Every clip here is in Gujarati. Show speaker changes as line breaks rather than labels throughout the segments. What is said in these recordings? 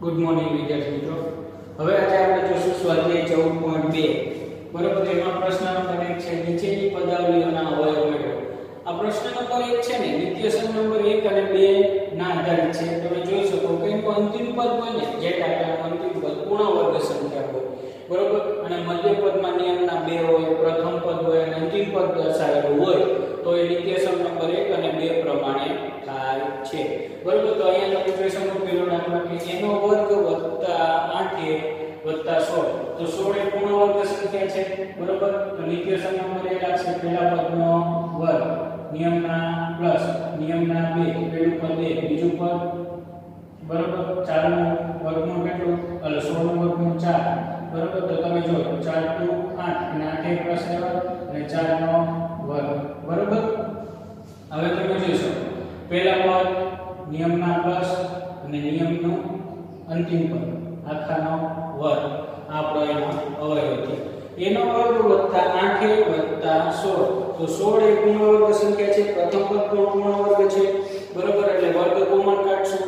ગુડ મોર્નિંગ વિદ્યાર્થી મિત્રો. હવે આજે આપણે જોશું સ્વાધ્યાય 14.2. બરોબર, એમાં પ્રશ્ન નંબર 1 છે નીચેની પદાવલીઓના અવયવ મેળવો. આ પ્રશ્ન નંબર 1 છે ને નિત્યસમ નંબર 1 અને 2 ના આધારિત છે. તમે જોઈ શકો કે એનો અંતિમ પદ હોય ને જે દાખલાનો અંતિમ પદ પૂર્ણ વર્ગ સંખ્યા હોય. બરોબર, અને મધ્ય પદમાં નિયમના 2 હોય, પ્રથમ પદ હોય અને અંતિમ પદ દર્શાવેલું હોય તો એ નિત્યસમ નંબર 1 અને 2 પ્રમાણે થાય છે. બરોબર, તો અહીંયા તમે જોઈ શકો પેલો દાખલો કે એનો વર્ગ વત્તા 8a વત્તા 16. તો 16 એ પૂર્ણ વર્ગ સંખ્યા છે. બરોબર, તો નિત્યસમ નંબર 1 આવશે પહેલા પદનો વર્ગ નિયમના પ્લસ નિયમના 2 પેલું પદ 1 બીજું પદ. બરોબર, 4 નું વર્ગમૂળ કેટલું? 16 નું વર્ગમૂળ 4. બરોબર, તો તમે જો 4 * 8 અને 8 પ્લસ 7 અને 4 નો વર્ગ. બરોબર, હવે તમે જોઈ શકો પહેલા પદ નિયમના પ્લસ અને નિયમનું અંતિમ પદ આખાનો વર્ગ. આપણો એનો અવયવ છે. એનો વર્ગ વત્તા 8a વત્તા 16. તો 16 એ પૂર્ણ વર્ગ સંખ્યા છે. પ્રથમ પદ પૂર્ણ વર્ગ છે. બરોબર, એટલે વર્ગ કોમન કાઢશું.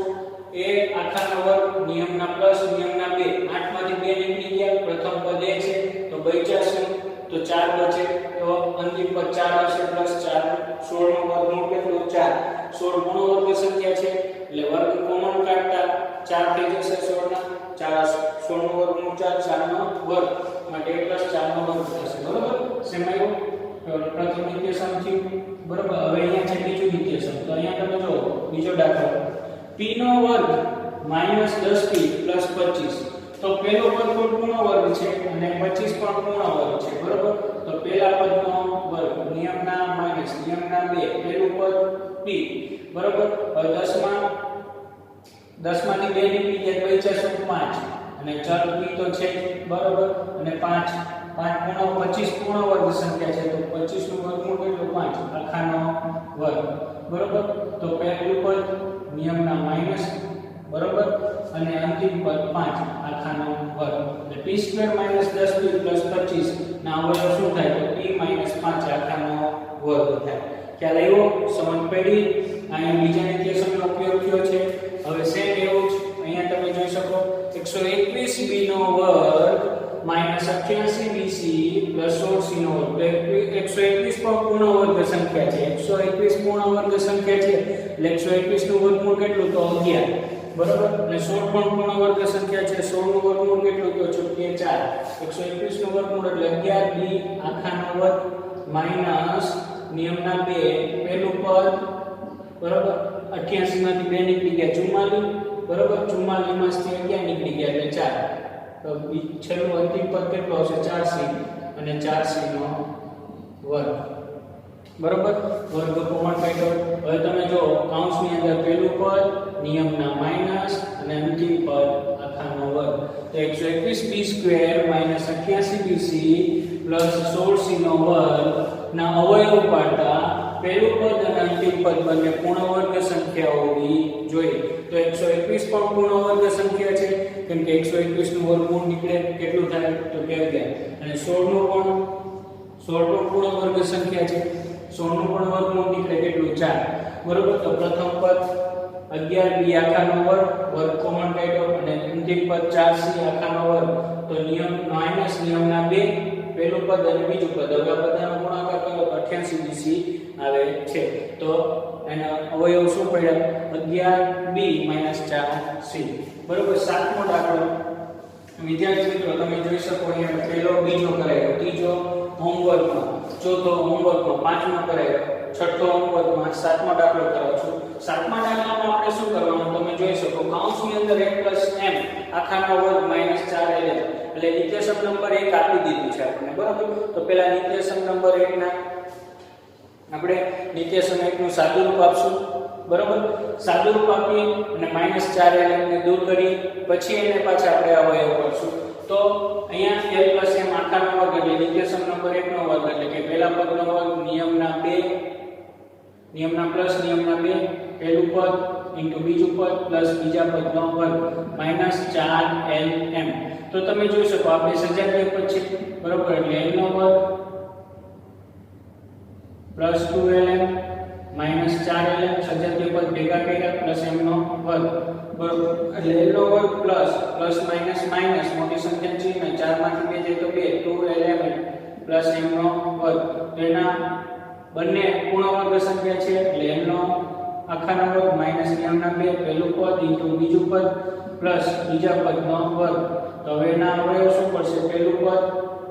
એ આખાનો વર્ગ નિયમના પ્લસ નિયમના 2. 8 માંથી 2 નીકળી ગયા. પ્રથમ પદ એ છે તો બચ્યા શું? તો 4 બચે. તો અંતિમ પદ 4 હશે પ્લસ 4. 16 નો વર્ગમૂળ કેટલું? 4. 16 પૂર્ણ વર્ગ સંખ્યા છે એટલે વર્ગ કોમન કાઢતા 4 થઈ જશે. 16 ના 4 16 નો વર્ગમૂળ 4 4 નો વર્ગ માટે પ્લસ 4 નો વર્ગ થશે. બરોબર, સેમાયું પ્રથમ નિત્યસમ થયું. બરોબર, હવે અહીંયા છે બીજું નિત્યસમ. તો અહીંયા તમે જો બીજો દાખલો p નો વર્ગ -10p + 25. તો પહેલો પદ પણ પૂર્ણ વર્ગ છે અને 25 પણ પૂર્ણ વર્ગ છે. બરોબર, તો પહેલા પદનો વર્ગ નિયમના માઈનસ નિયમના 2 પહેલું પદ p. બરોબર, હવે 10 માંથી 2 નીકળી ગયા બચ્યા 5 અને ચલ p તો છે. બરોબર, અને 5 25 પૂર્ણ વર્ગ સંખ્યા છે. તો 25 નું વર્ગમૂળ કેટલું? 5 આખાનો વર્ગ. બરોબર, તો પહેલું પદ નિયમના માઈનસ. બરોબર, અને અંતિમ પદ 5 આખાનો વર્ગ. એટલે p² - 10p + 25 ના અવયવ શું થાય? તો p - 5 આખાનો વર્ગ થાય. ખ્યાલ આવ્યો? સમજ પડી? અહીંયા બીજા નિત્યસમનો ઉપયોગ થયો છે. હવે સેમ એવું જ અહીંયા તમે જોઈ શકો 121b નો વર્ગ -88bc + 16c નો વર્ગ. 121 પણ પૂર્ણ વર્ગ સંખ્યા છે. 121 પૂર્ણ વર્ગ સંખ્યા છે એટલે 121 નું વર્ગમૂળ કેટલું? તો 11. બરોબર, અને 16 પણ પૂર્ણ વર્ગ સંખ્યા છે. 16 નું વર્ગમૂળ કેટલું? તો 4. 121 નું વર્ગમૂળ એટલે 11b આખાનો વર્ગ માઈનસ નિયમના 2 પહેલું પદ. બરોબર, 88 માંથી 2 નીકળી ગયા 44. બરોબર, 44 માંથી 11 નીકળી ગયા એટલે 4. તો છેલ્લું અંતિમ પદ કેટલું આવશે? 4c અને 4c નો વર્ગ. બરોબર, વર્ગ કોમન કાઢ્યો. હવે તમે જો કૌંસની અંદર પહેલું પદ નિયમના માઈનસ અને અંતિમ પદ આખાનો વર્ગ. તો 121b² - 88bc + 16c નો વર્ગ ના અવયવ પાડતા પહેલું પદ અને અંતિમ પદ બંને પૂર્ણ વર્ગ સંખ્યા હોવી જોઈએ. તો 121 પણ પૂર્ણ વર્ગ સંખ્યા છે કેમ કે 121 નું વર્ગમૂળ નીકળે કેટલું થાય? તો 11. અને 16 નું પણ પૂર્ણ વર્ગ સંખ્યા છે. 16 નું પણ વર્ગમૂળ નીકળે કેટલું? 4. બરોબર, તો પ્રથમ પદ 11b આખાનો વર્ગ કોમન કાઢ્યો અને અંતિમ પદ 4c આખાનો વર્ગ. તો નિયમ માઈનસ નિયમના 2 પહેલું પદ અને બીજું પદ. હવે બધાનો ગુણાકાર કરો 88bc આવે છે. તો એના અવયવ શું પડ્યા? 11b - 4c. બરોબર, સાતમો દાખલો વિદ્યાર્થી મિત્રો તમે જોઈ શકો અહીંયા પહેલો બીજો કરાયો, ત્રીજો હોમવર્કમાં, ચોથો હોમવર્કમાં, પાંચમો કરાયો, છઠ્ઠો હોમવર્કમાં, સાતમો દાખલો કરાવું છું. સાતમા દાખલામાં આપણે શું કરવાનું? તમે જોઈ શકો કૌંસની અંદર 1 + m આખાનો વર્ગ -4l. એટલે નિત્યસમ નંબર 1 આપી દીધું છે આપણે. બરાબર, તો પહેલા નિત્યસમ નંબર 1 ના આપણે નિત્યસમ 1 નું સાદું રૂપ આપશું. બરોબર, સાદું રૂપ આપી અને -4l ને દૂર કરી પછી એને પાછા આપણે અવયવ કરશું. તો અહીંયા l + m આખાનો વર્ગ એટલે નિત્યસમ નંબર 1 નો વર્ગ એટલે કે પહેલા પદનો વર્ગ નિયમના 2 નિયમના પ્લસ નિયમના 2 પહેલું પદ ઇન્ટુ બીજું પદ પ્લસ બીજા પદનો વર્ગ -4lm. તો તમે જોઈ શકો આપણે સજાતીય પદ છે. બરોબર, એટલે l નો વર્ગ + 2lm માઇનસ 4ln સજાતીય પદ ભેગા કર્યા પ્લસ m નો વર્ગ બરોબર એટલે l નો વર્ગ પ્લસ પ્લસ માઇનસ માઇનસ મોટી સંખ્યા ચિહ્ન 4 માંથી 2 જાય તો 2 2ln પ્લસ m નો વર્ગ તેના બંને પૂર્ણ વર્ગ સંખ્યા છે એટલે m નો આખાનો વર્ગ માઇનસ નિયમના 2 પહેલું પદ ઇન્ટુ બીજું પદ પ્લસ બીજા પદનો વર્ગ તો હવે એના અવયવ શું પડશે પહેલું પદ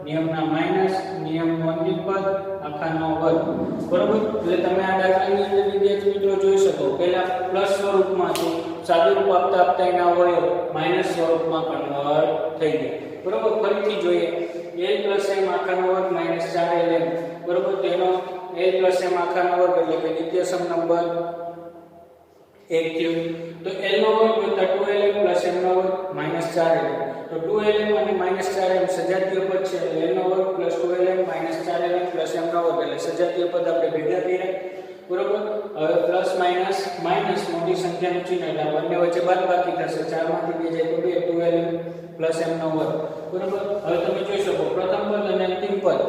નિયમના માઇનસ નિયમનું અંતિમ પદ આખાનો વર્ગ બરોબર એટલે તમે આ દાખલાની અંદર વિદ્યાર્થી મિત્રો જોઈ શકો પહેલા પ્લસ સ્વરૂપમાં છે સાદું રૂપ આપતા આપતા એના અવયવ માઇનસ સ્વરૂપમાં કન્વર્ટ થઈ ગયા બરોબર ફરીથી જોઈએ l m આખાનો વર્ગ માઇનસ 4ln બરોબર તેનો l m આખાનો વર્ગ એટલે કે નિત્યસમ નંબર 1 થયો તો l નો વર્ગ વત્તા 2ln પ્લસ m નો વર્ગ માઇનસ 4ln તો 2ln અને માઇનસ 4ln સજાતીય પદ છે એટલે l નો વર્ગ plus 2ln minus 4ln plus m નો વર્ગ એટલે સજાતીય પદ આપણે ભેગા કર્યા બરોબર હવે પ્લસ માઇનસ માઇનસ મોટી સંખ્યાનું ચિહ્ન એટલે બંને વચ્ચે બાદબાકી થશે 4 માંથી 2 જાય તો 2 2ln પ્લસ m નો વર્ગ બરોબર હવે તમે જોઈ શકો પ્રથમ પદ અને અંતિમ પદ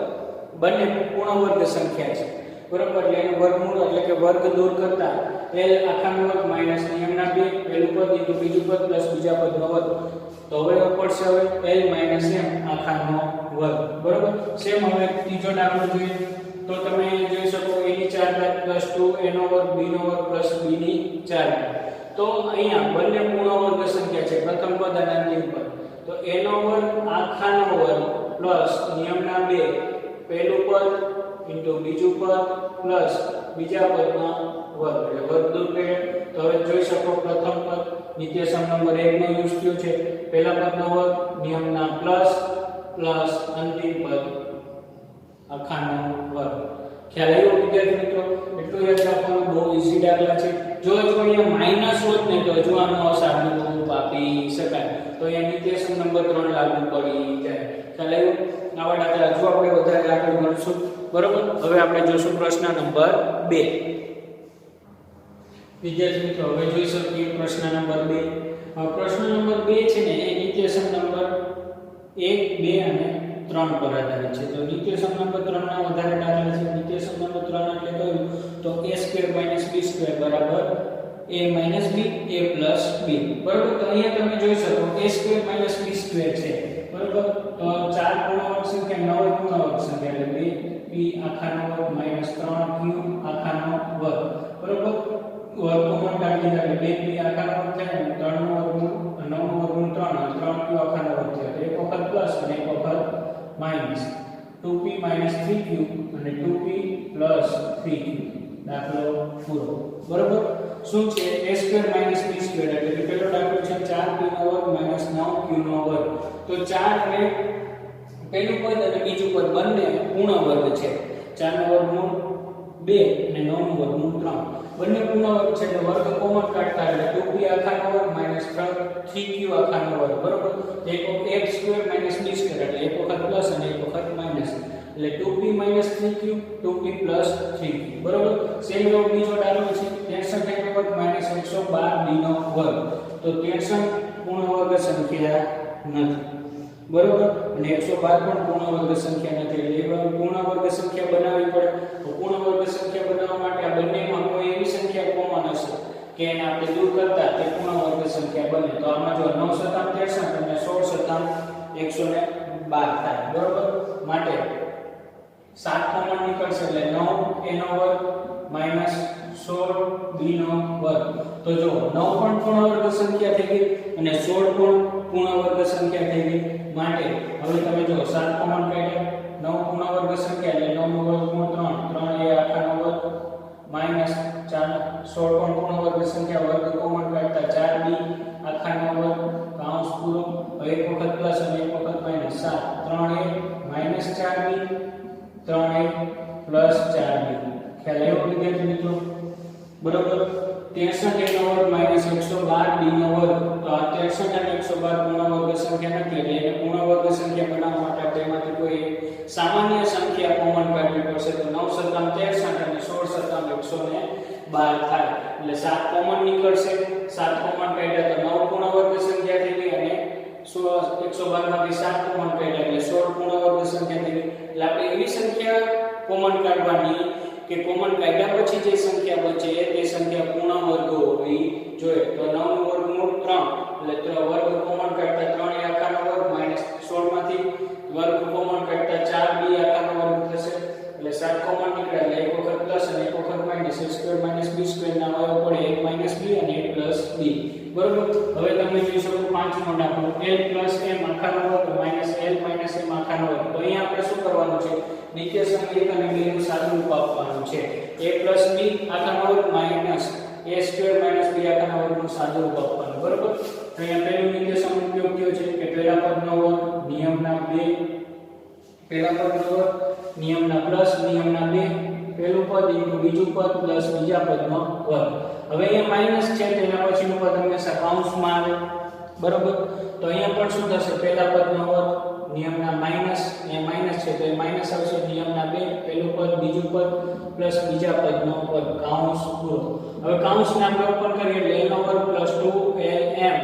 બંને પૂર્ણ વર્ગ સંખ્યા છે બરોબર એટલે એનું વર્ગમૂળ એટલે કે વર્ગ દૂર કરતા l આખાનો વર્ગ માઇનસ નિયમના 2 પહેલું પદ ઇન્ટુ બીજું પદ પ્લસ બીજા પદનો વર્ગ તો હવે પડશે હવે l માઇનસ m આખાનો વર્ગ બરોબર સેમ હવે ત્રીજો દાખલો જોઈએ તો તમે જોઈ શકો a ની 4 ઘાત પ્લસ 2 a નો વર્ગ b નો વર્ગ પ્લસ b ની 4 તો અહીંયા બંને પૂર્ણ વર્ગ સંખ્યા છે પ્રથમ પદ અને અંતિમ પદ તો a નો વર્ગ આખાનો વર્ગ પ્લસ નિયમના 2 પહેલું પદ ઇન્ટુ બીજું પદ પ્લસ બીજા પદનો વર્ગ એટલે વર્ગ દૂર કર્યો તો હવે જોઈ શકો પ્રથમ પદ નિત્યસમ નંબર 1 નો યુઝ થયો છે પહેલા પદનો વર્ગ નિયમના પ્લસ પ્લસ અંતિમ પદ આખાનો વર્ગ ખ્યાલ આવ્યો વિદ્યાર્થી મિત્રો એટલું યાદ રાખવાનું બહુ ઈઝી દાખલા છે જો અહીંયા માઈનસ હોત ને તો હજુ આનો અસાધુ રૂપ આપી શકાય તો અહીંયા નિત્યસમ નંબર 3 લાગુ પડી જાય ખ્યાલ આવ્યો આવા દાખલા હજુ આપણે વધારે આગળ મળશું બરોબર હવે આપણે જોશું પ્રશ્ન નંબર 2 વિદ્યાર્થી મિત્રો હવે જોઈ શકીએ પ્રશ્ન નંબર 2 પ્રશ્ન નંબર 2 છે ને એ નિત્યસમ નંબર 1 2 અને 3 પર આધારિત છે તો નિત્યસમ નંબર 3 ના વધારે દાખલા છે નિત્યસમ નંબર 3 એટલે કયું તો a2 - b2 બરાબર a - b a + b બરાબર તો અહીંયા તમે જોઈ શકો a2 - b2 છે બરાબર તો 4 પૂર્ણાંક સંખ્યા 9 પૂર્ણાંક સંખ્યા એટલે 2 b આખાનો વર્ગ -3 q આખાનો વર્ગ બરાબર વર્ગ કોમન કાઢી એટલે 2 b આખાનો વર્ગ થાય 3 નો વર્ગમૂળ 9 નો વર્ગમૂળ 3 અને 3 q આખાનો વર્ગ થાય એક વખત પ્લસ અને એક વખત માઈનસ 2p - 3q અને 2p + 3q દાખલો પૂરો બરાબર શું છે a2 - b2 એટલે કે પેલો દાખલો છે 4p નો વર્ગ - 9q નો વર્ગ તો 4 ને પહેલું પદ અને બીજું પદ બંને પૂર્ણ વર્ગ છે 4 નો વર્ગમૂળ 2 અને 9 નું વર્ગમૂળ 3 બંને પૂર્ણ વર્ગ છે એટલે વર્ગ કોમન કાઢતા એટલે 2p આખાનો વર્ગ - 3q આખાનો વર્ગ બરાબર એક x2 - b2 એટલે એક વખત પ્લસ અને એક વખત માઈનસ એટલે 2p - 3q 2p + 3q બરાબર સેમ એવો બીજો દાખલો છે 63 નો વર્ગ - 112 b નો વર્ગ તો 63 પૂર્ણ વર્ગ સંખ્યા નથી બરાબર અને 112 પણ પૂર્ણ વર્ગ સંખ્યા નથી એટલે પૂર્ણ વર્ગ સંખ્યા બનાવવી પડે તો પૂર્ણ વર્ગ સંખ્યા બનાવવા માટે આ બંનેમાં કોઈ એવી સંખ્યા કોમન હશે કે એને આપણે દૂર કરતા તે પૂર્ણ વર્ગ સંખ્યા બને તો આમાં જો 9 * 63 અને 16 * 112 થાય બરાબર માટે 7 કોમન નીકળશે એટલે 9 a નો વર્ગ -16 b નો વર્ગ તો જો 9 પણ પૂર્ણ વર્ગ સંખ્યા થઈ ગઈ અને 16 પણ પૂર્ણ વર્ગ સંખ્યા થઈ ગઈ માટે હવે તમે જો 7 કોમન કાઢ્યા 9 પૂર્ણ વર્ગ સંખ્યા એટલે 9 નો વર્ગમૂળ 3 3 a આખાનો વર્ગ -4 16 પણ પૂર્ણ વર્ગ સંખ્યા વર્ગ કોમન કાઢતા 4b આખાનો વર્ગ કૌંસ પૂરો એક વખત પ્લસ અને એક વખત minus 7 3a -4b 3a + 4b ખ્યાલ આવ્યો વિદ્યાર્થી મિત્રો બરાબર 63 નો વર્ગ -112 b નો વર્ગ તો આ 63 અને 112 પૂર્ણ વર્ગ સંખ્યા નથી એટલે એને પૂર્ણ વર્ગ સંખ્યા બનાવવા માટે તેમાંથી કોઈ સામાન્ય સંખ્યા કોમન કાઢવી પડશે તો 9 * 63 અને 16 * 112 થાય એટલે 7 કોમન નીકળશે 7 કોમન કાઢ્યા તો 9 પૂર્ણ વર્ગ સંખ્યા થઈ ગઈ અને 112 માંથી 7 કોમન કાઢ્યા એટલે 16 પૂર્ણ વર્ગ સંખ્યા થઈ ગઈ એટલે આપણે એવી સંખ્યા કોમન કાઢવાની કે કોમન કાઢ્યા પછી જે સંખ્યા બચે તે સંખ્યા પૂર્ણ વર્ગ હોવી જોઈએ. તો 9 નું વર્ગમૂળ 3 એટલે વર્ગ કોમન કાઢતા 3 એ આખાનો વર્ગ માઈનસ 16 માંથી વર્ગ કોમન કાઢતા 4 b આખાનો વર્ગ થશે એટલે 7 કોમન નીકળે એટલે એક વખત પ્લસ અને એક વખત માઈનસ a² - b² ના અવયવ પડે 1 - b અને 8 + b. બરોબર. હવે તમે જોઈ શકો પાંચમો દાખલો l + m આખાનો વર્ગ -l - m આખાનો વર્ગ. તો અહીંયા આપણે શું કરવાનું છે? નિત્યસમ 1 અને 2 નું સાદુરૂપ આપવાનું છે. a + b આખાનો વર્ગ - a² - b આખાનો વર્ગનું સાદુરૂપ આપવાનું. બરોબર. તો અહીંયા પહેલું નિત્યસમ ઉપયોગ થયો છે કે પહેલા પદનો વર્ગ નિયમના 2 પહેલા પદનો વર્ગ નિયમના પ્લસ નિયમના 2 પહેલું પદ ઇન્ટુ બીજું પદ પ્લસ બીજા પદનો વર્ગ. હવે અહીંયા માઈનસ છે તેના પછીનું પદ હંમેશા કૌંસમાં આવે. બરોબર. તો અહીંયા પણ શું થશે? પહેલા પદનો વર્ગ નિયમના માઈનસ એ માઈનસ છે તો એ માઈનસ આવશે નિયમના 2 પહેલું પદ બીજું પદ પ્લસ બીજા પદનો વર્ગ કૌંસ પૂરો. હવે કૌંસને આપણે ઓપન કરીએ એટલે l નો વર્ગ + 2lm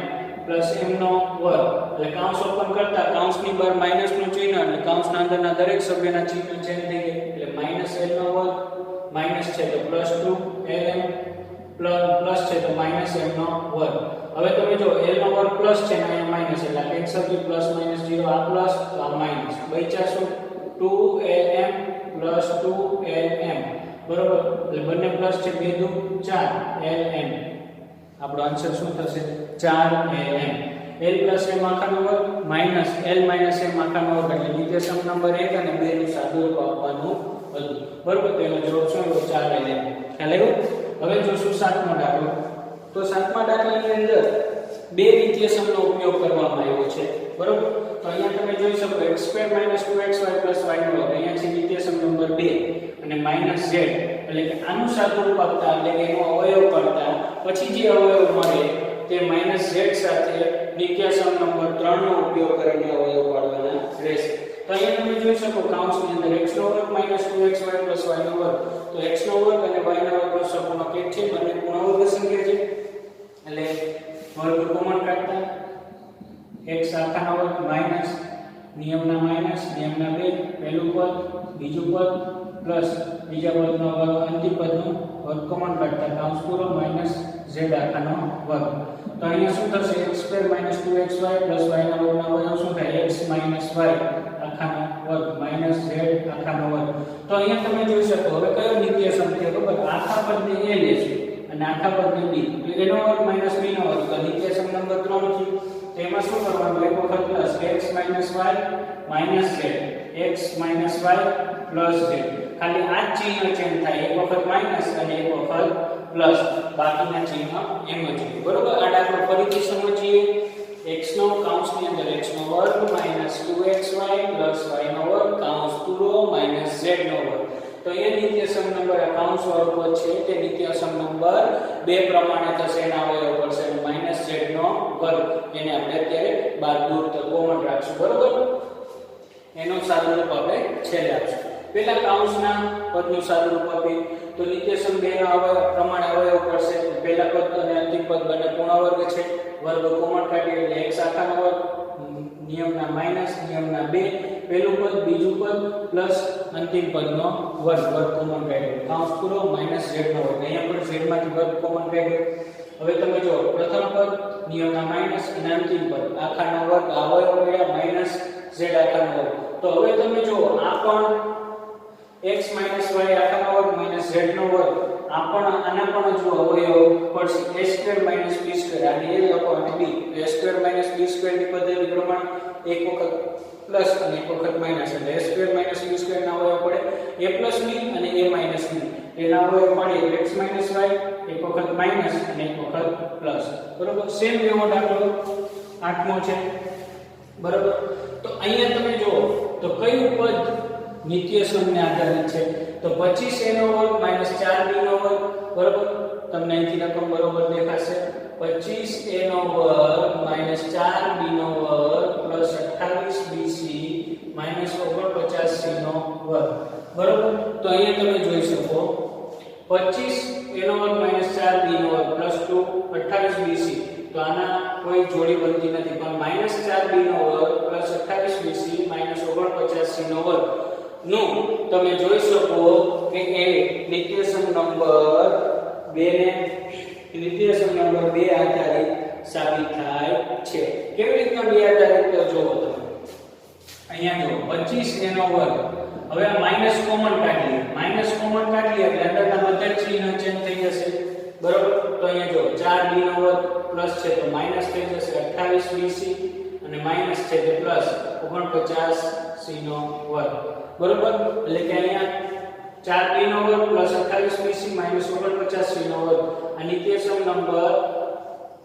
+ m નો વર્ગ. એટલે કૌંસ ઓપન કરતા કૌંસની બહાર માઈનસનું ચિહ્ન અને કૌંસના અંદરના દરેક સભ્યના ચિહ્ન ચેન્જ થઈ ગયા એટલે -l નો વર્ગ માઈનસ છે તો +2lm પ્લસ છે તો -m નો વર્ગ. હવે તમે જો l નો વર્ગ પ્લસ છે ને અહીંયા માઈનસ એટલે કેન્સલ થી +- 0 આ પ્લસ તો આ માઈનસ બચ્યા શું 2lm + 2lm. બરોબર. એટલે બંને પ્લસ છે 2 દુ 4lm. આપણો આન્સર શું થશે? 4lm. l + m આખાનો વર્ગ -l - m આખાનો વર્ગ એટલે નિત્યસમ નંબર 1 અને 2 નું સાદુરૂપ આપવાનું હતું. બરોબર. તો એનો જવાબ શું આવ્યો? 4lm. ખ્યાલ આવ્યો? હવે જોશું સાતમો દાખલો. તો સાતમા દાખલાની અંદર બે નિત્યસમનો ઉપયોગ કરવામાં આવ્યો છે. બરોબર. તો અહીંયા તમે જોઈ શકો x² - 2xy + y નો વર્ગ. અહીંયા છે નિત્યસમ નંબર 2 અને -z એટલે કે આનું સાદુરૂપ આપતા એટલે કે એનો અવયવ કરતા પછી જે અવયવ મળે તે -z સાથે નિત્યસમ નંબર 3 નો ઉપયોગ કરીને અવયવ પાડવાના રહેશે. તો અહીંયા તમે જોઈ શકો કૌંસની અંદર x નો વર્ગ - 2xy + y નો વર્ગ. તો x નો વર્ગ અને y નો વર્ગ સપૂર્ણ કેટ છે બંને પૂર્ણ વર્ગ સંખ્યા છે એટલે વર્ગ કોમન કાઢતા x આખાનો વર્ગ માઈનસ નિયમના 2 પહેલું પદ બીજું પદ પ્લસ બીજા પદનો વર્ગ અંતિમ પદનો વર્ગ કોમન કાઢતા કૌંસ પૂરો - z આખાનો વર્ગ. તો અહીંયા શું થશે? x² - 2xy + y ના વર્ગનો અવયવ શું થાય? x - y આખાનો વર્ગ - z આખાનો વર્ગ. તો અહીંયા તમે જોઈ શકો હવે કયો નિત્યસમ છે ખબર? આખા પદને a લેશું અને આખા પદને b. તો એનો વર્ગ - b નો વર્ગ. તો નિત્યસમ નંબર 3 છે. તો એમાં શું કરવાનું? એક વખત plus x - y - z x - y + z. ખાલી આ જ ચિહ્ન ચેન્જ થાય. એક વખત માઈનસ અને એક વખત પ્લસ. બાકીના ચિહ્ન એમ જ છે. બરોબર. આ દાખલો ફરીથી સમજીએ. x નો કૌંસની અંદર x નો વર્ગ - 2xy + y નો વર્ગ કૌંસ પૂરો - z નો વર્ગ. તો એ નિત્યસમ નંબર આ કૌંસ વાળો પદ છે તે નિત્યસમ નંબર 2 પ્રમાણે થશે. એના અવયવ પડશે -z નો વર્ગ. એને આપણે અત્યારે બાદ દૂર તો કોમન રાખશું. બરોબર. એનો સાદુરૂપ આપણે છેલ્લે આપશું. પહેલા કૌંસના પદનું સાદુરૂપ આપી તો નિત્યસમ 2 ના અવયવ પ્રમાણે અવયવ પડશે. પહેલા પદ અને અંતિમ પદ બંને પૂર્ણ વર્ગ છે. વર્ગ કોમન કાઢીએ એટલે x આખાનો વર્ગ નિયમના માઈનસ નિયમના 2 પહેલું પદ બીજું પદ પ્લસ અંતિમ પદનો વર્ગ કોમન કાઢ્યો કૌંસ પૂરો -z નો વર્ગ. અહીંયા પણ z માંથી વર્ગ કોમન કાઢ્યો. હવે તમે જો પ્રથમ પદ નિયમના માઈનસ અને અંતિમ પદ આખાનો વર્ગ અવયવ મળ્યા -z આખાનો વર્ગ. તો હવે તમે જો આ પણ x - y આખાનો વર્ગ - z નો વર્ગ આ પણ આના પણ જો અવયવ પડશે a² - b² આને a લખો અને b. a² - b² ની પદ્ધતિ પ્રમાણે એક વખત પ્લસ અને એક વખત માઈનસ એટલે a² - b² ના અવયવ પડે a + b અને a - b. એના અવયવ પડે x - y એક વખત માઈનસ અને એક વખત પ્લસ. બરોબર. સેમ એવો દાખલો 8મો છે. બરોબર. તો અહીંયા તમે જો તો કયું પદ નિત્યસમને આધારિત છે? તો 25a નો વર્ગ - 4b નો વર્ગ. બરોબર. તમને અહીંથી રકમ બરોબર દેખાશે 25a નો વર્ગ - 4b નો વર્ગ + 28bc - 49c નો વર્ગ. બરોબર. તો અહીંયા તમે જોઈ શકો 25a નો વર્ગ - 4b નો વર્ગ + 2 28bc. તો આના કોઈ જોડી બનતી નથી પણ -4b નો વર્ગ + 28bc - 49c નો વર્ગ. નું તમે જોઈ શકો કે એ નિત્યસમ નંબર 2 ને નિત્યસમ નંબર 2 આધારિત સાબિત થાય છે. કેવી રીતના 2 આધારિત તો જોવો તમે અહીંયા જો 25 એનો વર્ગ. હવે આ માઈનસ કોમન કાઢીએ. માઈનસ કોમન કાઢીએ એટલે અંદરના બધા ચિહ્ન ચેન્જ થઈ જશે. બરોબર? તો અહીંયા જો 4b નો વર્ગ પ્લસ છે તો માઈનસ થઈ જશે 28bc અને માઈનસ છે તો પ્લસ 49c નો વર્ગ. બરોબર? એટલે કે અહીંયા 4b નો વર્ગ પ્લસ 28bc માઈનસ 49c નો વર્ગ. આ નિત્યસમ નંબર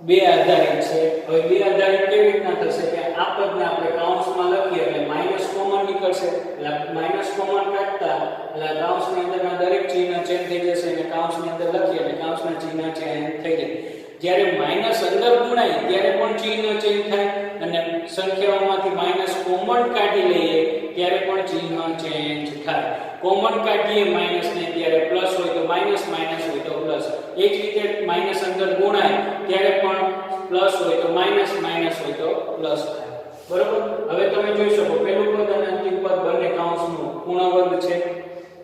2 આધારિત છે. હવે 2 આધારિત કેવી રીતના થશે કે આ પદને આપણે કૌંસમાં લખીએ એટલે માઈનસ કોમન નીકળશે. એટલે માઈનસ કોમન કાઢતા એટલે કૌંસની અંદરના દરેક ચિહ્ન ચેન્જ થઈ જશે અને કૌંસની અંદર લખીએ એટલે કૌંસના ચિહ્ન ચેન્જ થઈ જાય. જ્યારે માઈનસ અંદર ગુણાય ત્યારે પણ ચિહ્ન ચેન્જ થાય અને સંખ્યાઓમાંથી માઈનસ કોમન કાઢી લઈએ ત્યારે પણ ચિહ્ન ચેન્જ થાય. કોમન કાઢીએ માઈનસ ને ત્યારે પ્લસ હોય તો માઈનસ, માઈનસ હોય તો પ્લસ. એ જ રીતે માઈનસ અંદર ગુણાય ત્યારે પણ પ્લસ હોય તો માઈનસ, માઈનસ હોય તો પ્લસ થાય. બરોબર? હવે તમે જોઈ શકો પહેલું પદ અને અંતિમ પદ બંને કૌંસનું પૂર્ણ વર્ગ છે.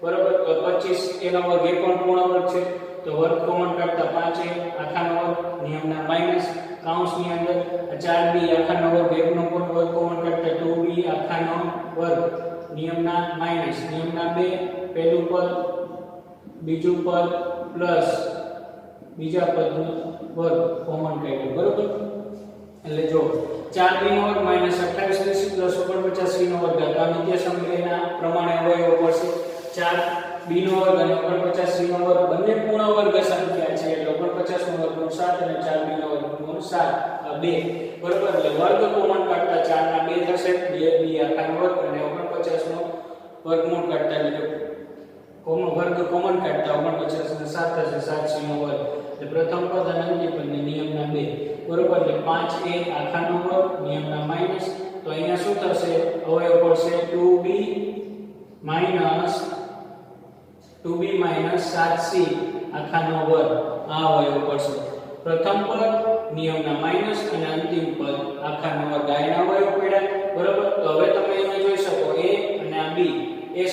બરોબર? તો 25 એનો વર્ગ એ પણ પૂર્ણ વર્ગ છે. તો વર્ગ કોમન કાઢતા 5a આખાનો વર્ગ નિયમના માઈનસ કૌંસની અંદર 4b આખાનો વર્ગ એકનો પણ વર્ગ કોમન કાઢતા 2b આખાનો વર્ગ નિયમના માઈનસ નિયમના 2 પહેલું પદ બીજું પદ પ્લસ બીજા પદનું વર્ગ કોમન કાઢ્યું. બરોબર? એટલે જો 4b નો વર્ગ માઈનસ 28bc પ્લસ 49c નો વર્ગ આ નિત્યસમ 2 ના પ્રમાણે અવયવ પડશે. 4b નો વર્ગ અને 49c નો વર્ગ બંને પૂર્ણ વર્ગ સંખ્યા છે એટલે 49 નો વર્ગમૂળ 7 અને 4b નો વર્ગમૂળ 7 આ 2. બરોબર? એટલે વર્ગ કોમન કાઢતા 4 ના 2 થશે 2b આખાનો વર્ગ અને 49 નો વર્ગમૂળ કાઢતા એટલે વર્ગ કોમન કાઢતા 49 ને 7 થશે 7c નો વર્ગ. એટલે પ્રથમ પદ અને અંતિમ પદ નિયમના 2. બરોબર? એટલે 5a આખાનો વર્ગ નિયમના માઈનસ તો અહીંયા શું થશે અવયવ પડશે 2b માઈનસ 7c આખાનો વર્ગ આ અવયવ પડશે. પ્રથમ પદ નિયમના માઈનસ અને અંતિમ પદ આખાનો વર્ગ આ એના અવયવ પડ્યા. બરોબર? તો હવે તમે અહીંયા જોઈ શકો a અને આ b a²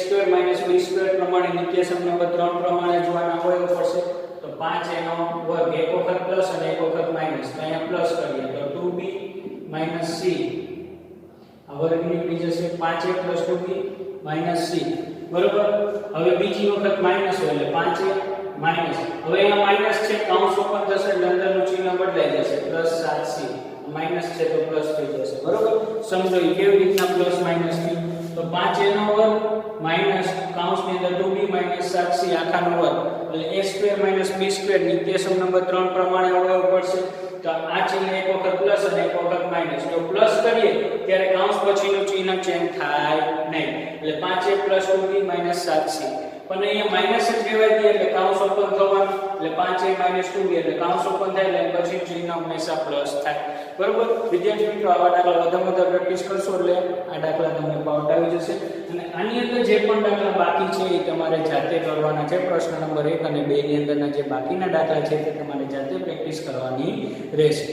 - b² પ્રમાણે નિત્યસમ નંબર 3 પ્રમાણે જોવાના અવયવ પડશે. તો 5 એનો વર્ગ એક વખત પ્લસ અને એક વખત માઈનસ તો અહીંયા પ્લસ કરીએ તો 2b - c આ વર્ગ નીકળી જશે 5a + 2b - c. બરોબર? હવે બીજી વખત માઈનસ હોય એટલે 5a માઈનસ. હવે અહીંયા માઈનસ છે કૌંસ ઓપન થશે એટલે અંદરનું ચિહ્ન બદલાઈ જશે +7c માઈનસ છે તો પ્લસ થઈ જશે. બરોબર? સમજો કેવી રીતના પ્લસ માઈનસ થી તો 5a નો વર્ગ માઈનસ કૌંસની અંદર 2b - 7c આખાનો વર્ગ એટલે a² - b² નિત્યસમ નંબર 3 પ્રમાણે અવયવ પડશે. તો આ ચિહ્ન એક વખત પ્લસ અને એક વખત માઈનસ તો પ્લસ કરીએ ત્યારે કૌંસ પછીનું ચિહ્ન ચેન્જ થાય નહીં એટલે 5a + 2b - 7c. પણ અહીંયા માઈનસ જ કહેવાય દે એટલે કૌંસ ઓપન થવાનું એટલે 5a - 2b એટલે કૌંસ ઓપન થાય એટલે પછી ચિહ્ન હંમેશા પ્લસ થાય. બરોબર? વિદ્યાર્થી મિત્રો આવા દાખલા વધારે પ્રેક્ટિસ કરશો એટલે આ દાખલા તમને પાવટ આવી જશે. અને આની અંદર જે પણ દાખલા બાકી છે એ તમારે જાતે કરવાના છે. પ્રશ્ન નંબર 1 અને 2 ની અંદરના જે બાકીના દાખલા છે તે તમારે જાતે પ્રેક્ટિસ કરવાની રહેશે.